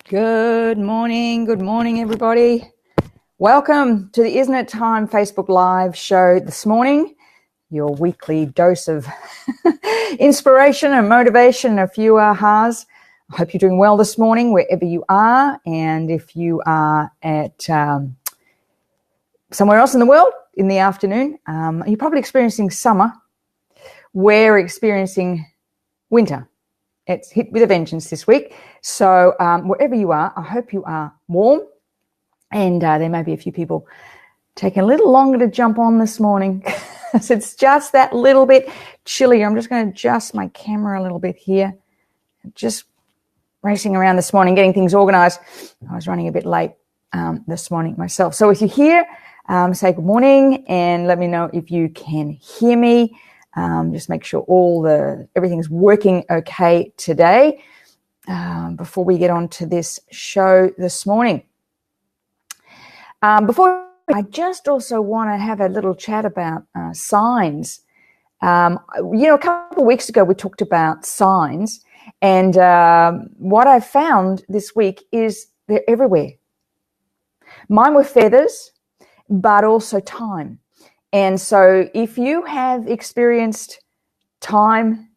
Good morning, everybody. Welcome to the Isn't It Time Facebook Live show this morning, your weekly dose of inspiration and motivation, a few ahas. I hope you're doing well this morning, wherever you are. And if you are at somewhere else in the world in the afternoon, you're probably experiencing summer. We're experiencing winter. It's hit with a vengeance this week. So wherever you are, I hope you are warm. And there may be a few people taking a little longer to jump on this morning. It's just that little bit chillier. I'm just going to adjust my camera a little bit here. Just racing around this morning, getting things organized. I was running a bit late this morning myself. So if you're here, say good morning and let me know if you can hear me. Just make sure everything's working okay today before we get on to this show this morning. I just also want to have a little chat about signs. A couple of weeks ago we talked about signs, and what I found this week is they're everywhere. Mine were feathers, but also time. And so if you have experienced time,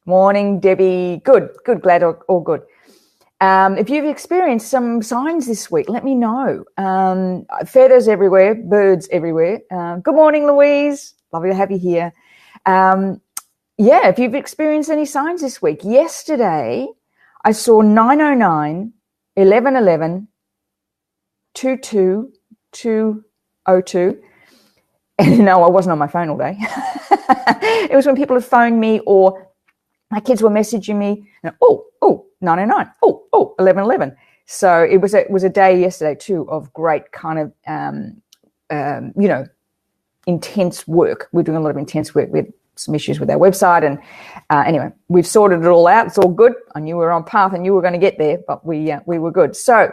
morning, Debbie, good, glad, all good. If you've experienced some signs this week, let me know. Feathers everywhere, birds everywhere. Good morning, Louise. Lovely to have you here. If you've experienced any signs this week. Yesterday, I saw 909, 1111, 22202. And no, I wasn't on my phone all day. It was when people had phoned me or my kids were messaging me. And, 909. 1111. So it was a day yesterday too of great kind of, intense work. We're doing a lot of intense work with some issues with our website. And anyway, we've sorted it all out. It's all good. I knew we were on path. I knew we were going to get there, but we were good. So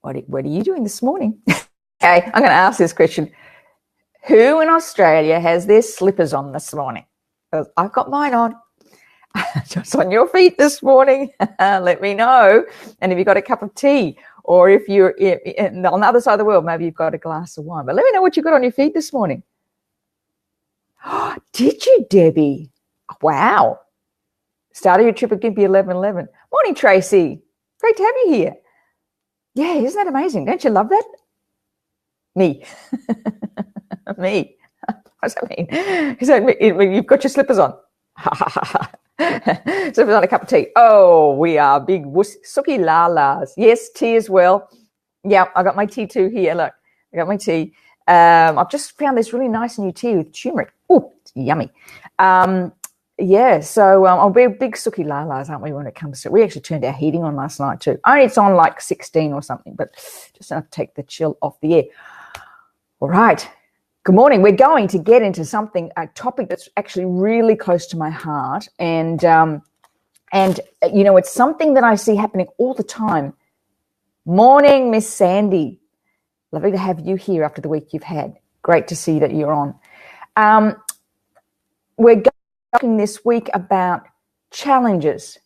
what are you doing this morning? Okay, I'm going to ask this question. Who in Australia has their slippers on this morning? Because I've got mine on. Just on your feet this morning. Let me know. And if you've got a cup of tea, or if you're on the other side of the world, maybe you've got a glass of wine. But let me know what you've got on your feet this morning. Did you, Debbie? Wow. Started your trip at Gimpy 1111. Morning, Tracy. Great to have you here. Yeah, isn't that amazing? Don't you love that? Me. Me. What does that mean? Is that you've got your slippers on? Slippers on, a cup of tea. Oh, we are big suki lalas. Yes, tea as well. Yeah, I got my tea too here. Look, I got my tea. I've just found this really nice new tea with turmeric. Oh, it's yummy. So I'll be a big suki lalas, aren't we, when it comes to it? We actually turned our heating on last night too. Only it's on like 16 or something, but just enough to take the chill off the air. All right. Good morning. We're going to get into a topic that's actually really close to my heart. And it's something that I see happening all the time. Morning, Miss Sandy. Lovely to have you here after the week you've had. Great to see that you're on. We're talking this week about challenges.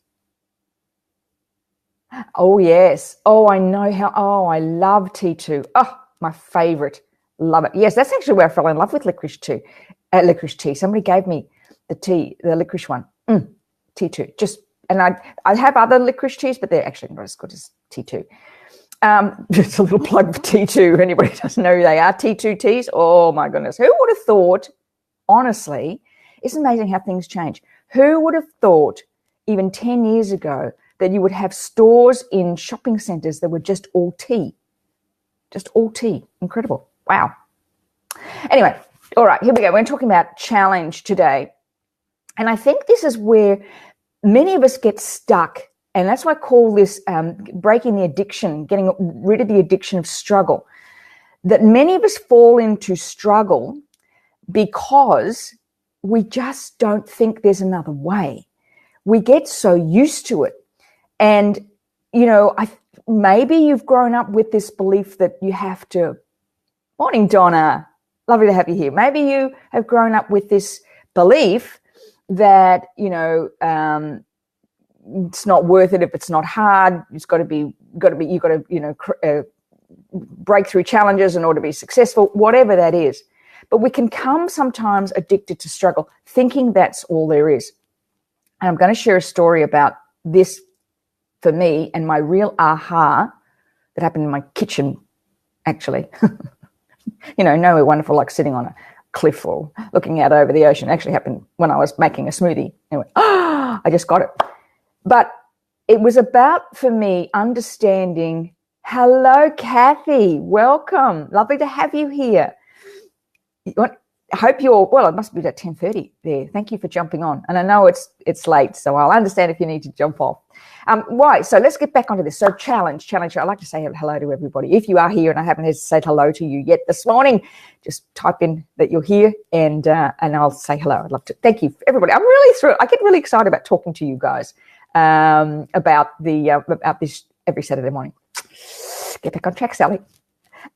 Oh, yes. Oh, I know I love T2. Oh, my favorite. Love it. Yes, that's actually where I fell in love with licorice tea. Somebody gave me the licorice one. T2. And I have other licorice teas, but they're actually not as good as T2. Just a little plug for T2. Anybody who doesn't know who they are, T2 teas. Oh my goodness. Who would have thought, honestly, it's amazing how things change. Who would have thought even 10 years ago that you would have stores in shopping centers that were just all tea? Just all tea. Incredible. Wow. Anyway, all right, here we go. We're talking about challenge today. And I think this is where many of us get stuck. And that's why I call this breaking the addiction, getting rid of the addiction of struggle. That many of us fall into struggle because we just don't think there's another way. We get so used to it. And, maybe you've grown up with this belief that you have to. Morning, Donna. Lovely to have you here. Maybe you have grown up with this belief that, it's not worth it if it's not hard. You've got to break through challenges in order to be successful, whatever that is. But we can come sometimes addicted to struggle, thinking that's all there is. And I'm going to share a story about this for me and my real aha that happened in my kitchen, actually. Nowhere wonderful like sitting on a cliff or looking out over the ocean. It actually happened when I was making a smoothie. Anyway, I just got it. But it was about, for me, understanding. Hello, Kathy. Welcome. Lovely to have you here. I hope it must be about 10:30 there. Thank you for jumping on. And I know it's late, so I'll understand if you need to jump off. Right, so let's get back onto this. So challenge. I'd like to say hello to everybody. If you are here and I haven't said hello to you yet this morning, just type in that you're here and I'll say hello. I'd love to. Thank you, everybody. I'm really thrilled. I get really excited about talking to you guys about this every Saturday morning. Get back on track, Sally.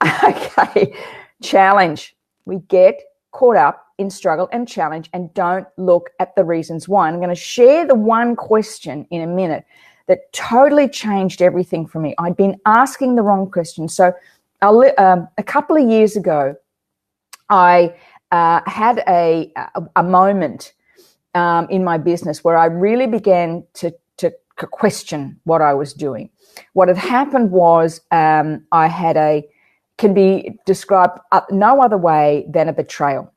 Okay, challenge. We get caught up in struggle and challenge and don't look at the reasons why. I'm going to share the one question in a minute that totally changed everything for me. I'd been asking the wrong question. So a couple of years ago, I had a moment in my business where I really began to question what I was doing. What had happened was I had can be described no other way than a betrayal.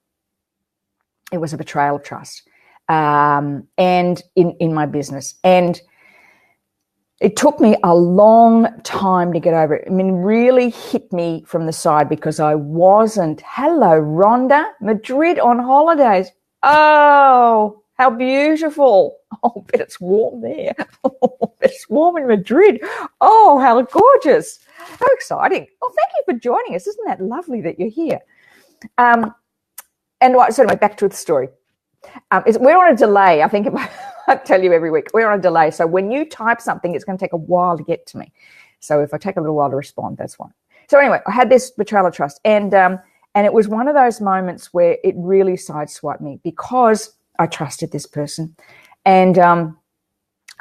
It was a betrayal of trust, and in my business. And it took me a long time to get over it. I mean, really hit me from the side because I wasn't. Hello, Rhonda, Madrid on holidays. Oh, how beautiful. Oh, but it's warm there. Oh, it's warm in Madrid. Oh, how gorgeous. How exciting. Oh, thank you for joining us. Isn't that lovely that you're here? So anyway, back to the story. We're on a delay. I think I tell you every week, we're on a delay. So when you type something, it's going to take a while to get to me. So if I take a little while to respond, that's why. So anyway, I had this betrayal of trust. And it was one of those moments where it really sideswiped me because I trusted this person. And I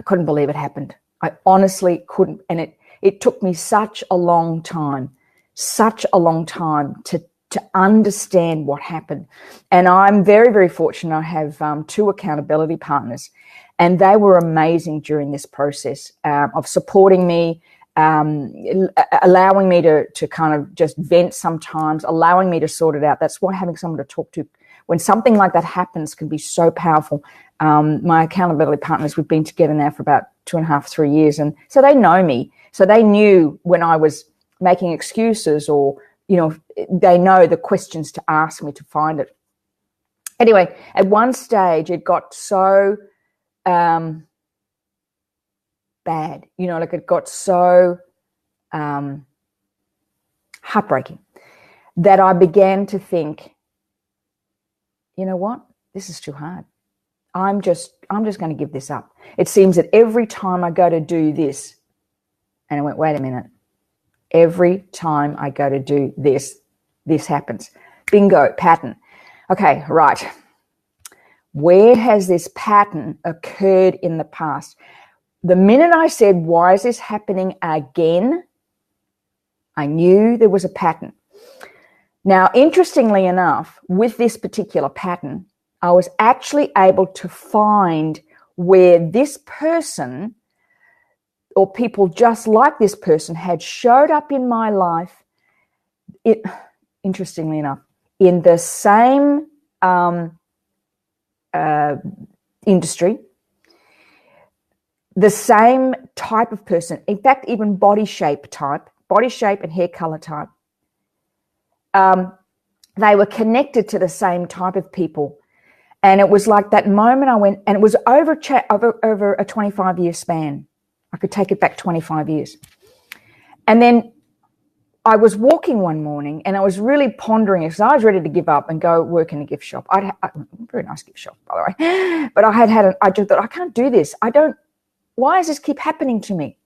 couldn't believe it happened. I honestly couldn't. And it took me such a long time to understand what happened. And I'm very, very fortunate. I have 2 accountability partners, and they were amazing during this process of supporting me, allowing me to kind of just vent sometimes, allowing me to sort it out. That's why having someone to talk to when something like that happens can be so powerful. My accountability partners, we've been together now for about 2.5, 3 years. And so they know me. So they knew when I was making excuses or, they know the questions to ask me to find it. Anyway, at one stage it got so bad, it got so heartbreaking that I began to think, you know what? This is too hard. I'm just going to give this up. It seems that every time I go to do this, and I went, wait a minute. Every time I go to do this happens. Bingo, pattern. Okay, right. Where has this pattern occurred in the past? The minute I said, why is this happening again? I knew there was a pattern. Now, interestingly enough, with this particular pattern, I was actually able to find where this person or people just like this person had showed up in my life, interestingly enough, in the same industry, the same type of person, in fact, even body shape and hair color type. They were connected to the same type of people. And it was like that moment I went, and it was over a 25-year span. I could take it back 25 years. And then I was walking one morning and I was really pondering it because I was ready to give up and go work in a gift shop. Very nice gift shop, by the way. But I just thought, I can't do this. Why does this keep happening to me?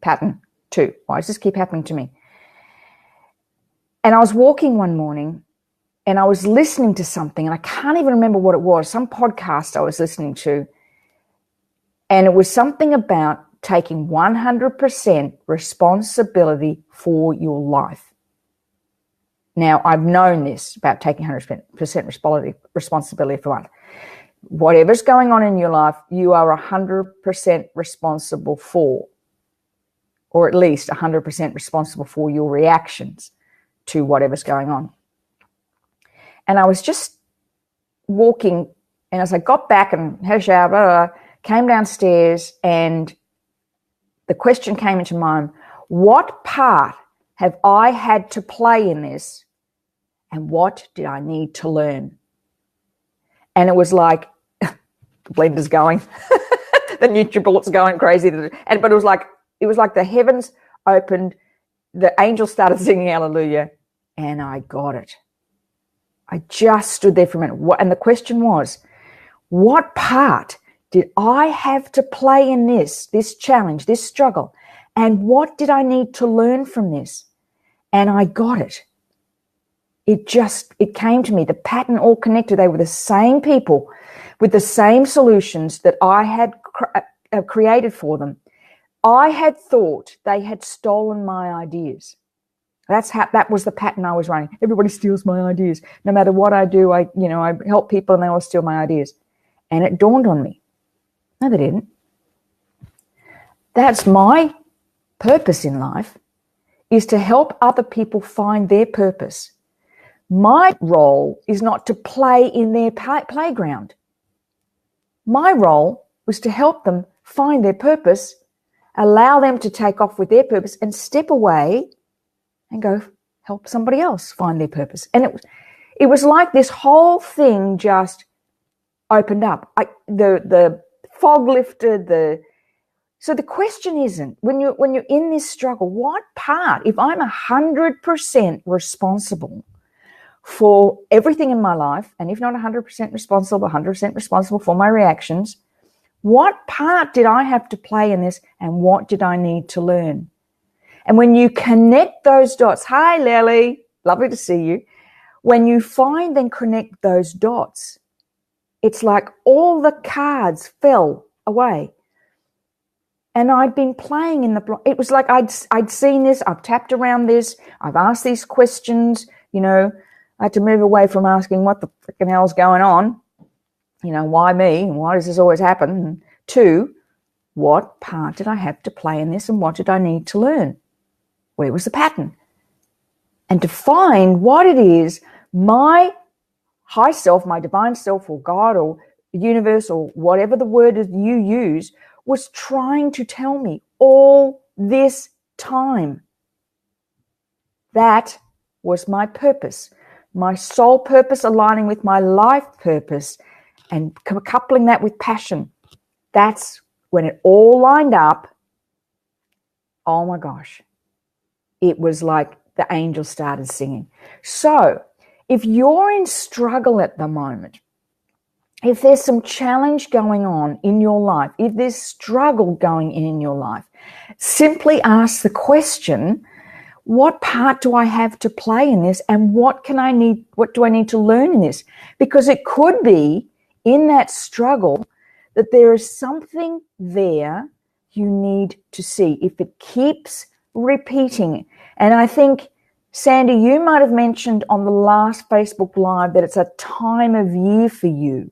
Pattern 2. Why does this keep happening to me? And I was walking one morning and I was listening to something, and I can't even remember what it was, some podcast I was listening to. And it was something about taking 100% responsibility for your life. Now, I've known this about taking 100% responsibility for one. Whatever's going on in your life, you are 100% responsible for, or at least 100% responsible for your reactions to whatever's going on. And I was just walking, and as I got back and had a shower, blah, blah, blah, came downstairs, and the question came into my mind, what part have I had to play in this, and what did I need to learn? And it was like, the blender's going, the NutriBullet's going crazy, but it was like the heavens opened, the angels started singing hallelujah, and I got it. I just stood there for a minute. And the question was, what part did I have to play in this challenge, this struggle? And what did I need to learn from this? And I got it. It came to me, the pattern all connected. They were the same people with the same solutions that I had created for them. I had thought they had stolen my ideas. That was the pattern I was running. Everybody steals my ideas. No matter what I do, I help people and they all steal my ideas. And it dawned on me. No, they didn't. That's my purpose in life, is to help other people find their purpose. My role is not to play in their playground. My role was to help them find their purpose, allow them to take off with their purpose, and step away and go help somebody else find their purpose. And it was like this whole thing just opened up. The fog lifted. So the question isn't, when you're in this struggle, what part, if I'm 100% responsible for everything in my life, and if not 100% responsible, 100% responsible for my reactions, what part did I have to play in this, and what did I need to learn? And when you connect those dots, hi Lily, lovely to see you. When you find and connect those dots, it's like all the cards fell away. And I'd been playing it was like I'd seen this, I've tapped around this, I've asked these questions, I had to move away from asking what the freaking hell's going on, why me, and why does this always happen? And two, what part did I have to play in this, and what did I need to learn? Where was the pattern? And to find what it is my high self, my divine self, or God, or the universe, or whatever the word is you use, was trying to tell me all this time. That was my purpose, my soul purpose aligning with my life purpose, and coupling that with passion. That's when it all lined up. Oh my gosh. It was like the angels started singing. So if you're in struggle at the moment, if there's some challenge going on in your life, if there's struggle going in your life, simply ask the question, what part do I have to play in this, and what do I need to learn in this? Because it could be in that struggle that there is something there you need to see. If it keeps repeating, and I think, Sandy, you might have mentioned on the last Facebook Live that it's a time of year for you.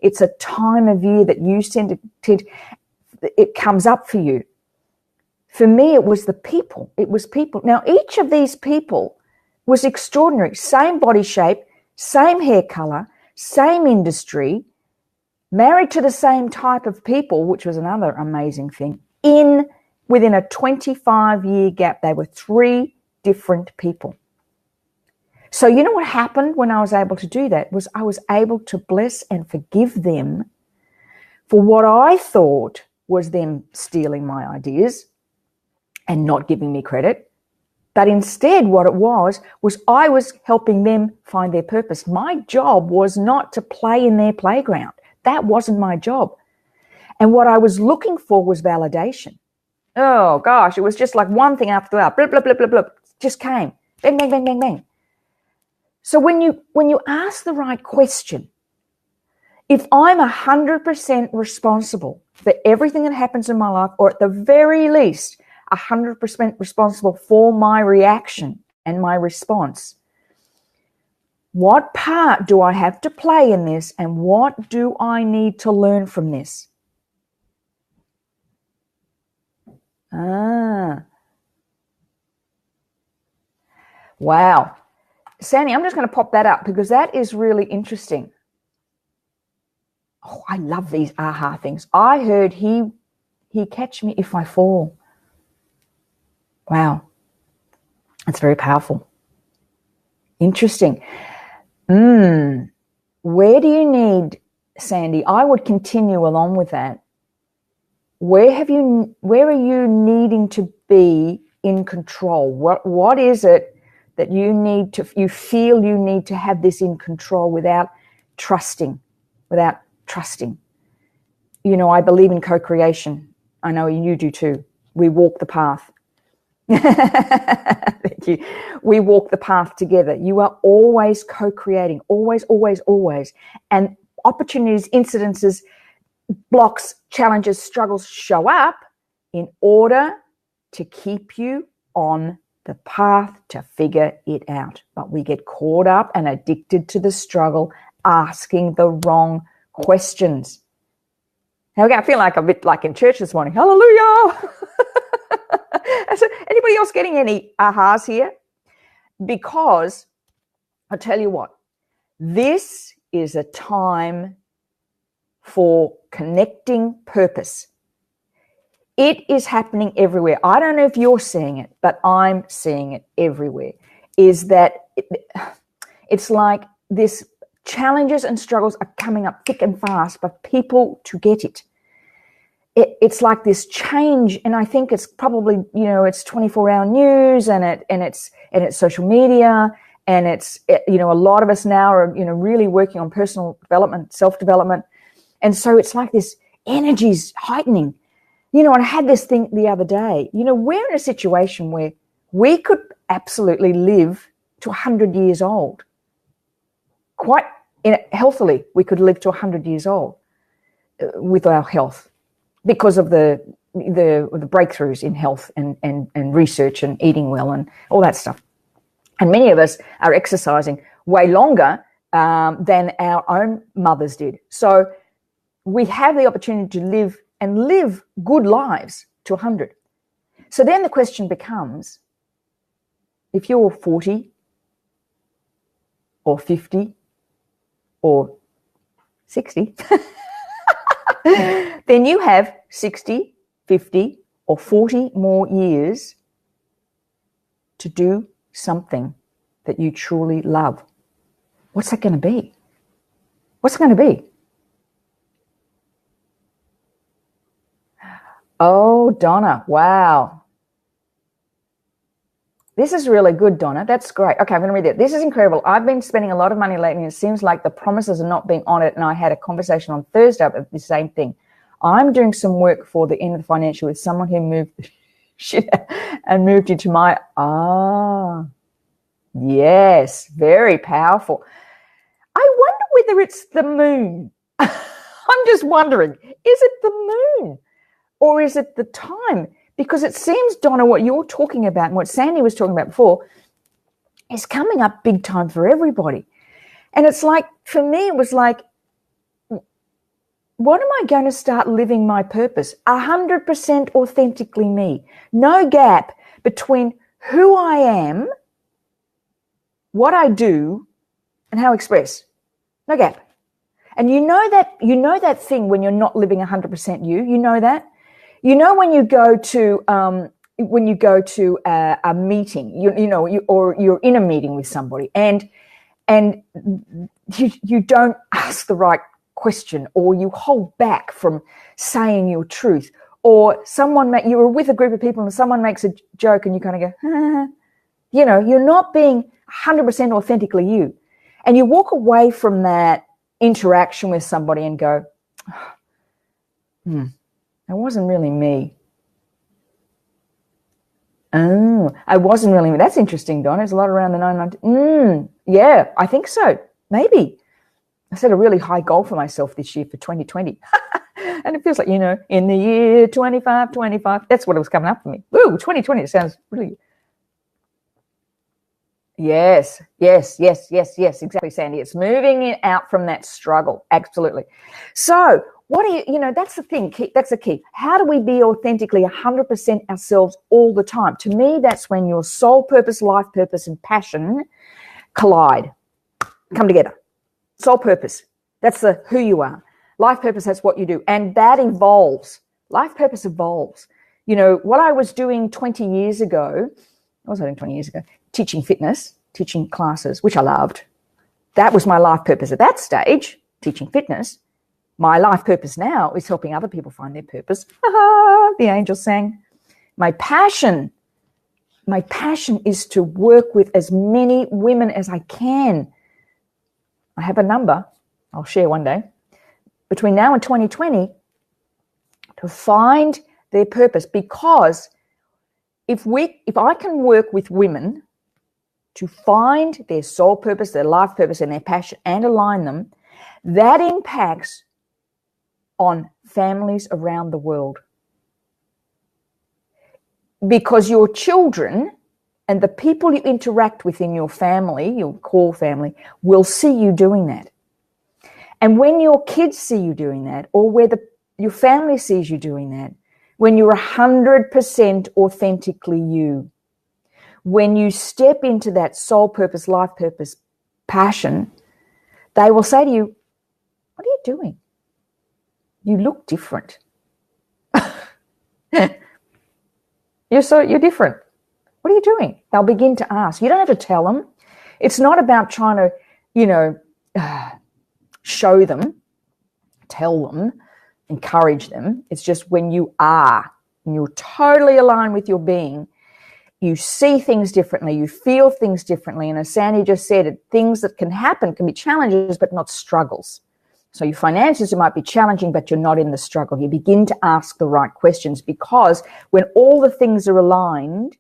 It's a time of year that you it comes up for you. For me, it was the people. It was people. Now, each of these people was extraordinary. Same body shape, same hair color, same industry, married to the same type of people, which was another amazing thing. Within a 25-year gap, they were 3 different people. So you know what happened when I was able to do that was I was able to bless and forgive them for what I thought was them stealing my ideas and not giving me credit. But instead what it was I was helping them find their purpose. My job was not to play in their playground. That wasn't my job. And what I was looking for was validation. Oh gosh, it was just like one thing after the other. Blah, blah, blah, blah, blah. Just came. Bang, bang, bang, bang, bang. So when you ask the right question, if I'm 100% responsible for everything that happens in my life, or at the very least, 100% responsible for my reaction and my response. What part do I have to play in this, and what do I need to learn from this? Wow. Sandy, I'm just going to pop that up because that is really interesting. Oh, I love these aha things. I heard he catch me if I fall. Wow. That's very powerful. Interesting. Where do you need, Sandy? I would continue along with that. Where are you needing to be in control? What is it that you feel you need to have this in control without trusting? You know, I believe in co-creation. I know you do too. We walk the path. Thank you. We walk the path together. You are always co-creating, always. And opportunities, incidences, blocks, challenges, struggles show up in order to keep you on the path to figure it out. But we get caught up and addicted to the struggle, asking the wrong questions. I feel like a bit like in church this morning. Hallelujah. So anybody else getting any ahas here? Because I'll tell you what, this is a time for connecting purpose. It is happening everywhere. I don't know if you're seeing it, but I'm seeing it everywhere. Is that it's like this challenges and struggles are coming up thick and fast for people to get it. It's like this change, and I think it's probably, you know, it's 24-hour news and it's social media, and it's, you know, a lot of us now are, you know, really working on personal development, self-development, and so it's like this energy's heightening. You know, and I had this thing the other day. You know, we're in a situation where we could absolutely live to 100 years old. Quite healthily, we could live to 100 years old with our health, because of the breakthroughs in health and research and eating well and all that stuff. And many of us are exercising way longer than our own mothers did. So we have the opportunity to live good lives to 100. So then the question becomes, if you're 40 or 50 or 60, then you have 60, 50, or 40 more years to do something that you truly love. What's that going to be? What's it going to be? Oh, Donna, wow. This is really good, Donna. That's great. Okay, I'm going to read it. This is incredible. I've been spending a lot of money lately, and it seems like the promises are not being honoured. And I had a conversation on Thursday about the same thing. I'm doing some work for the end of the financial with someone who moved shit and moved into my yes, very powerful. I wonder whether it's the moon. I'm just wondering, is it the moon or is it the time? Because it seems, Donna, what you're talking about and what Sandy was talking about before is coming up big time for everybody. And it's like, for me, it was like, what am I going to start living my purpose? 100% authentically me. No gap between who I am, what I do, and how I express. No gap. And you know that thing when you're not living 100% you. You know that. You know when you go to a meeting, or you're in a meeting with somebody, and you don't ask the right question, or you hold back from saying your truth, or you were with a group of people and someone makes a joke and you kind of go, you're not being 100% authentically you, and you walk away from that interaction with somebody and go, that wasn't really me. Oh, I wasn't really me. That's interesting, Don. There's a lot around the 990. Yeah, I think so. Maybe. I set a really high goal for myself this year for 2020. And it feels like, in the year 2525, that's what it was coming up for me. Ooh, 2020, it sounds really. Yes, exactly, Sandy. It's moving it out from that struggle. Absolutely. So what do that's the thing. That's the key. How do we be authentically 100% ourselves all the time? To me, that's when your soul purpose, life purpose, and passion collide, come together. Soul purpose, that's the who you are. Life purpose, that's what you do. And that evolves. Life purpose evolves. What I was doing 20 years ago, what was I doing 20 years ago? Teaching fitness, teaching classes, which I loved. That was my life purpose at that stage, teaching fitness. My life purpose now is helping other people find their purpose. The angels sang. My passion is to work with as many women as I can. I have a number I'll share one day between now and 2020 to find their purpose, because if I can work with women to find their soul purpose, their life purpose, and their passion, and align them, that impacts on families around the world. Because your children and the people you interact with in your family, your core family, will see you doing that. And when your kids see you doing that, or where your family sees you doing that, when you're 100% authentically you, when you step into that soul purpose, life purpose, passion, they will say to you, what are you doing? You look different. You're different. What are you doing? They'll begin to ask. You don't have to tell them. It's not about trying to, show them, tell them, encourage them. It's just when you are, and you're totally aligned with your being, you see things differently, you feel things differently. And as Sandy just said, things that can happen can be challenges, but not struggles. So your finances, it might be challenging, but you're not in the struggle. You begin to ask the right questions, because when all the things are aligned,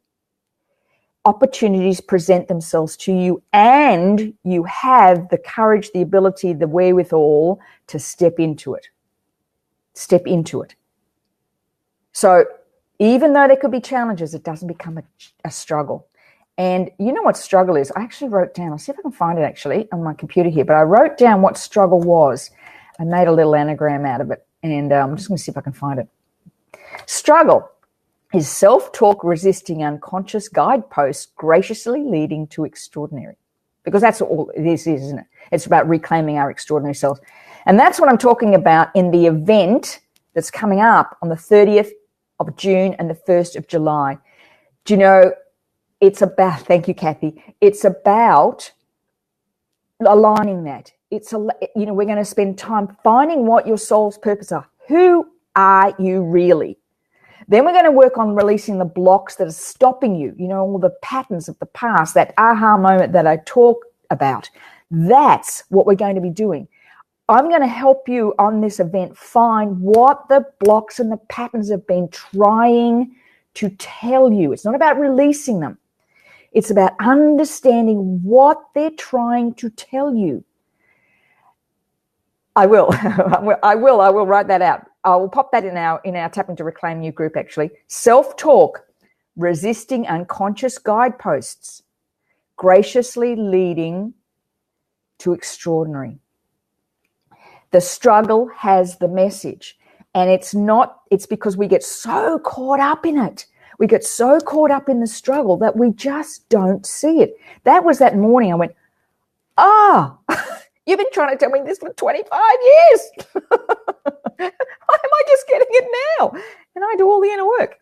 opportunities present themselves to you, and you have the courage, the ability, the wherewithal to step into it. So even though there could be challenges, it doesn't become a struggle. And you know what struggle is? I actually wrote down, I'll see if I can find it actually on my computer here, but I wrote down what struggle was. I made a little anagram out of it, and I'm just going to see if I can find it. Struggle is self-talk resisting unconscious guideposts graciously leading to extraordinary. Because that's all it is, isn't it? It's about reclaiming our extraordinary selves. And that's what I'm talking about in the event that's coming up on the 30th of June and the 1st of July. Do you know, it's about, thank you, Kathy, it's about aligning that. We're going to spend time finding what your soul's purpose are. Who are you really? Then we're going to work on releasing the blocks that are stopping you, all the patterns of the past, that aha moment that I talk about. That's what we're going to be doing. I'm going to help you on this event find what the blocks and the patterns have been trying to tell you. It's not about releasing them. It's about understanding what they're trying to tell you. I will write that out. I will pop that in our Tapping to Reclaim You group, actually. Self-talk, resisting unconscious guideposts, graciously leading to extraordinary. The struggle has the message, and it's because we get so caught up in it. We get so caught up in the struggle that we just don't see it. That was that morning I went, you've been trying to tell me this for 25 years. Why am I just getting it now? And I do all the inner work.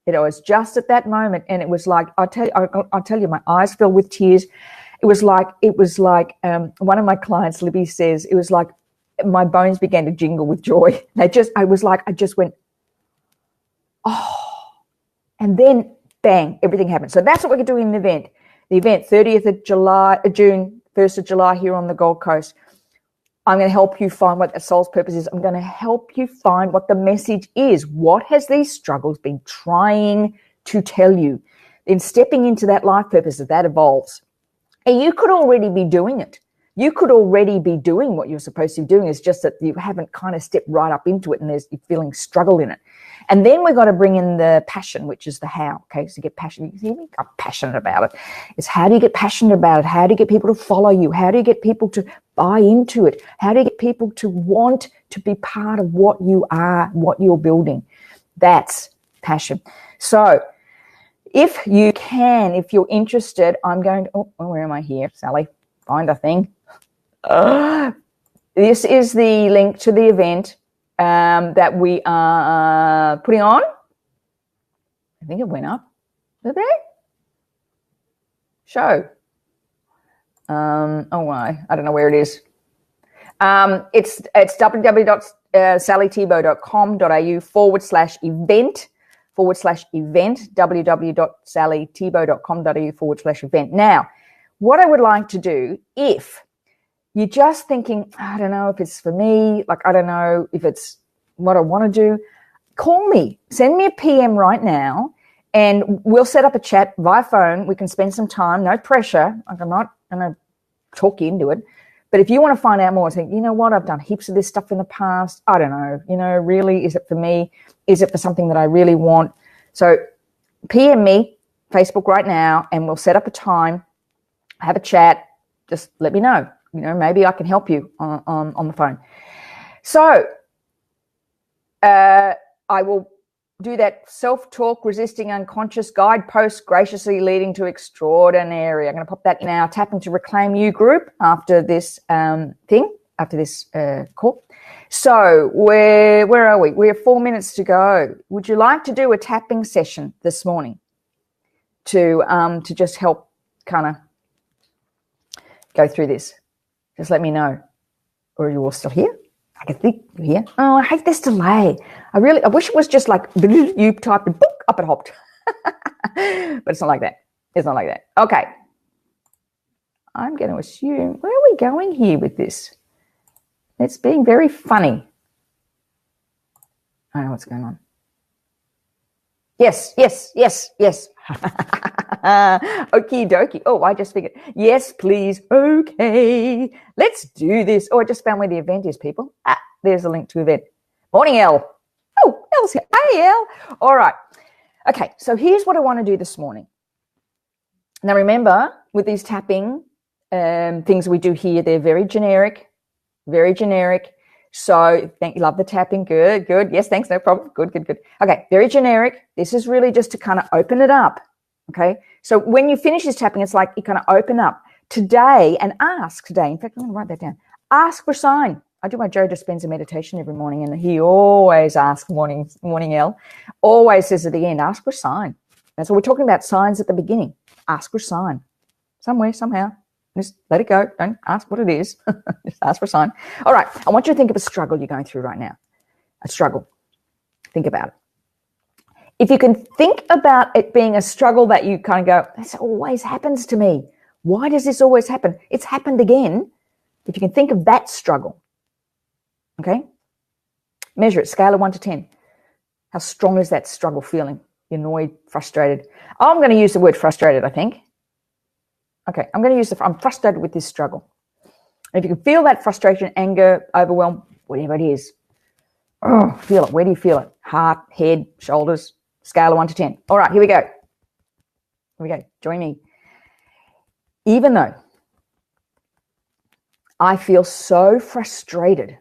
It was just at that moment, and it was like, I'll tell you, my eyes filled with tears. It was like one of my clients, Libby, says, it was like my bones began to jingle with joy. I just went, and then bang, everything happened. So that's what we're doing in the event. The event, 30th of June, 1st of July here on the Gold Coast. I'm going to help you find what the soul's purpose is. I'm going to help you find what the message is. What has these struggles been trying to tell you? Then stepping into that life purpose, that evolves. And you could already be doing it. You could already be doing what you're supposed to be doing. It's just that you haven't kind of stepped right up into it and you're feeling struggle in it. And then we've got to bring in the passion, which is the how. Okay, so get passionate. You see me? I'm passionate about it. It's how do you get passionate about it? How do you get people to follow you? How do you get people to buy into it? How do you get people to want to be part of what you are, what you're building? That's passion. So if you can, if you're interested, I'm going to, where am I here, Sally? Find a thing. This is the link to the event that we are putting on. I think it went up. Did they? Show. Why? I don't know where it is. It's www.sallytebow.com.au/event www.sallytebow.com.au/event. Now, what I would like to do, if you're just thinking, I don't know if it's for me, like I don't know if it's what I want to do, call me, send me a PM right now, and we'll set up a chat via phone. We can spend some time, no pressure. Like I'm not going to talk you into it. But if you want to find out more, think, you know what, I've done heaps of this stuff in the past. I don't know, really, is it for me? Is it for something that I really want? So PM me, Facebook right now, and we'll set up a time, have a chat. Just let me know. Maybe I can help you on the phone. So I will do that self-talk, resisting unconscious guidepost, graciously leading to extraordinary. I'm going to pop that in our Tapping to Reclaim You group after this after this call. So where are we? We have 4 minutes to go. Would you like to do a tapping session this morning to just help kind of go through this? Just let me know. Or are you all still here? I can think you're here. Oh, I hate this delay. I wish it was just like you typed and book up it hopped. But it's not like that. It's not like that. Okay. I'm going to assume, where are we going here with this? It's being very funny. I don't know what's going on. Yes. Okie dokie. Oh, I just figured. Yes, please. Okay. Let's do this. Oh, I just found where the event is, people. There's a link to event. Morning, Elle. Oh, Elle's here. Hey, Elle. All right. Okay, so here's what I want to do this morning. Now, remember, with these tapping things we do here, they're very generic. Very generic. So thank you. Love the tapping. Good. Yes, thanks. No problem. Good. Okay, very generic. This is really just to kind of open it up. Okay. So when you finish this tapping, it's like you kind of open up today and ask today. In fact, I'm going to write that down. Ask for a sign. I do my Joe Dispenza meditation every morning, and he always asks, morning L, always says at the end, ask for a sign. That's what we're talking about, signs at the beginning. Ask for a sign. Somewhere, somehow. Just let it go. Don't ask what it is. Just ask for a sign. All right. I want you to think of a struggle you're going through right now. A struggle. Think about it. If you can think about it being a struggle that you kind of go, this always happens to me. Why does this always happen? It's happened again. If you can think of that struggle, okay? Measure it, scale of 1 to 10. How strong is that struggle feeling? You're annoyed, frustrated. I'm going to use the word frustrated, I think. Okay, I'm going to use I'm frustrated with this struggle. And if you can feel that frustration, anger, overwhelm, whatever it is, feel it. Where do you feel it? Heart, head, shoulders, scale of 1 to 10. All right, here we go. Join me. Even though I feel so frustrated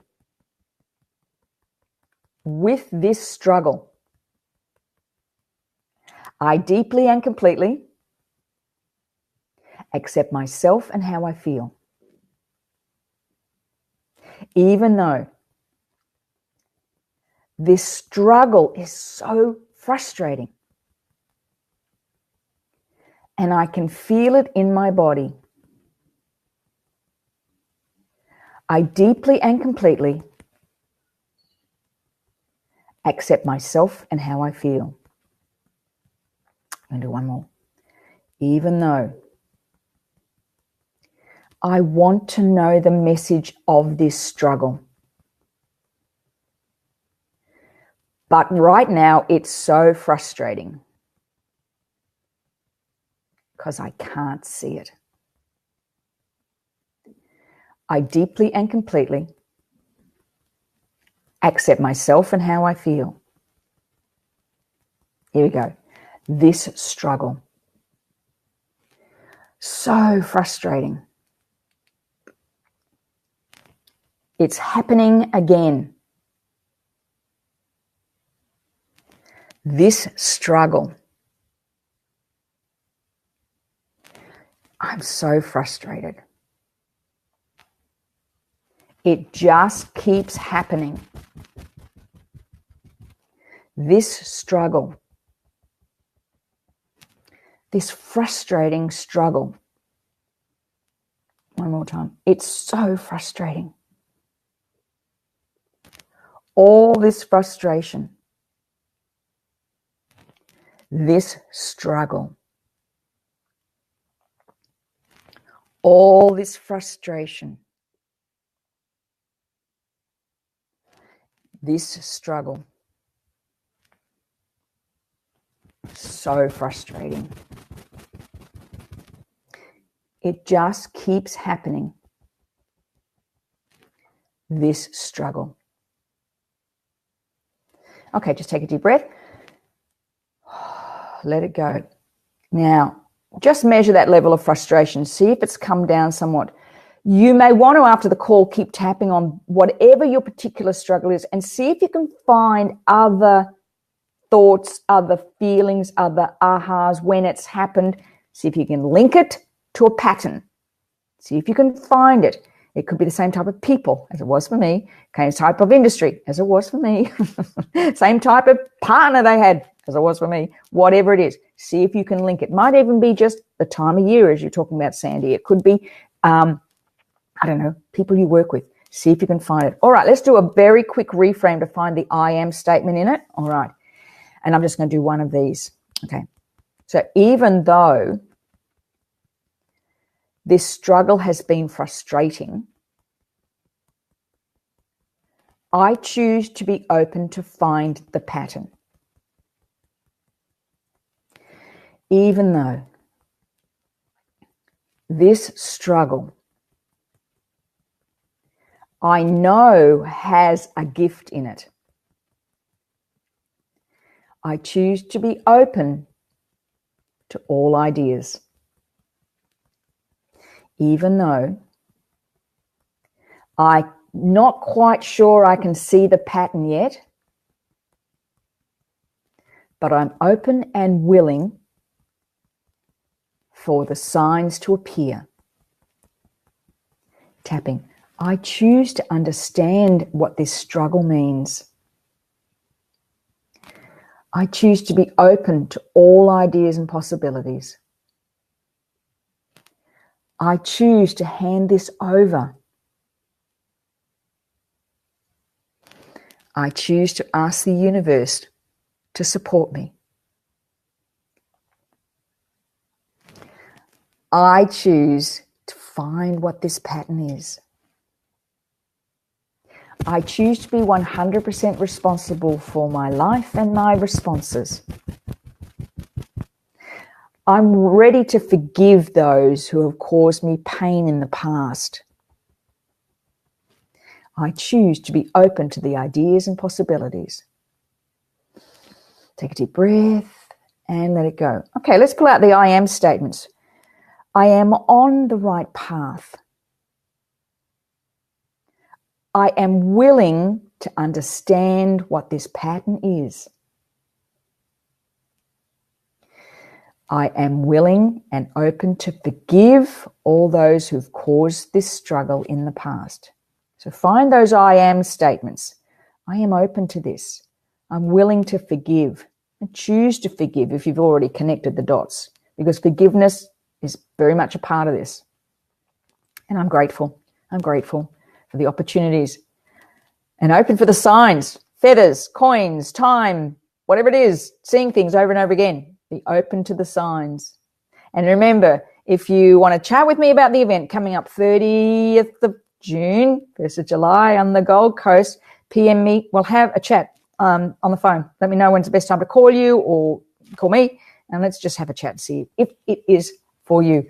with this struggle, I deeply and completely accept myself and how I feel. Even though this struggle is so frustrating and I can feel it in my body, I deeply and completely accept myself and how I feel. I'm going to do one more. Even though I want to know the message of this struggle, but right now it's so frustrating because I can't see it. I deeply and completely accept myself and how I feel. Here we go. This struggle. So frustrating. It's happening again. This struggle. I'm so frustrated. It just keeps happening. This struggle. This frustrating struggle. One more time. It's so frustrating. All this frustration. This struggle. All this frustration. This struggle. So frustrating. It just keeps happening. This struggle. Okay, just take a deep breath. Let it go. Now, just measure that level of frustration. See if it's come down somewhat. You may want to, after the call, keep tapping on whatever your particular struggle is and see if you can find other thoughts, other feelings, other ahas when it's happened. See if you can link it to a pattern. See if you can find it. It could be the same type of people as it was for me, same type of industry as it was for me, same type of partner they had as it was for me, whatever it is. See if you can link it. Might even be just the time of year as you're talking about, Sandy. It could be, I don't know, people you work with. See if you can find it. All right, let's do a very quick reframe to find the I am statement in it. All right, and I'm just going to do one of these. Okay, so even though this struggle has been frustrating, I choose to be open to find the pattern. Even though this struggle, I know has a gift in it, I choose to be open to all ideas. Even though I'm not quite sure I can see the pattern yet, but I'm open and willing for the signs to appear. Tapping. I choose to understand what this struggle means. I choose to be open to all ideas and possibilities. I choose to hand this over. I choose to ask the universe to support me. I choose to find what this pattern is. I choose to be 100% responsible for my life and my responses. I'm ready to forgive those who have caused me pain in the past. I choose to be open to the ideas and possibilities. Take a deep breath and let it go. Okay, let's pull out the I am statements. I am on the right path. I am willing to understand what this pattern is. I am willing and open to forgive all those who've caused this struggle in the past. So find those I am statements. I am open to this. I'm willing to forgive and choose to forgive if you've already connected the dots, because forgiveness is very much a part of this. And I'm grateful. I'm grateful for the opportunities and open for the signs, feathers, coins, time, whatever it is, seeing things over and over again. Be open to the signs. And remember, if you want to chat with me about the event coming up 30th of June, 1st of July on the Gold Coast, PM me. We'll have a chat on the phone. Let me know when's the best time to call you or call me, and let's just have a chat and see if it is for you.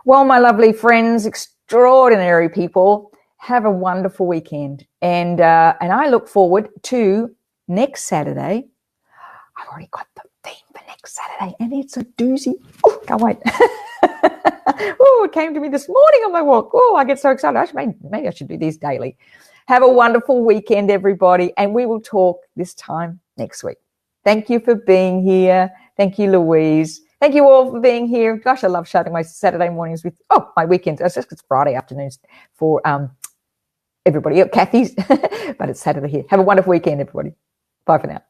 Well, my lovely friends, extraordinary people, Have a wonderful weekend. And I look forward to next Saturday. I've already got the theme for next Saturday, and it's a doozy. Oh, can't wait. Oh, it came to me this morning on my walk. Oh, I get so excited. Maybe I should do these daily. Have a wonderful weekend, everybody, and we will talk this time next week. Thank you for being here. Thank you, Louise. Thank you all for being here. Gosh, I love sharing my Saturday mornings with, my weekends. It's Friday afternoons for everybody. Kathy's, but it's Saturday here. Have a wonderful weekend, everybody. Bye for now.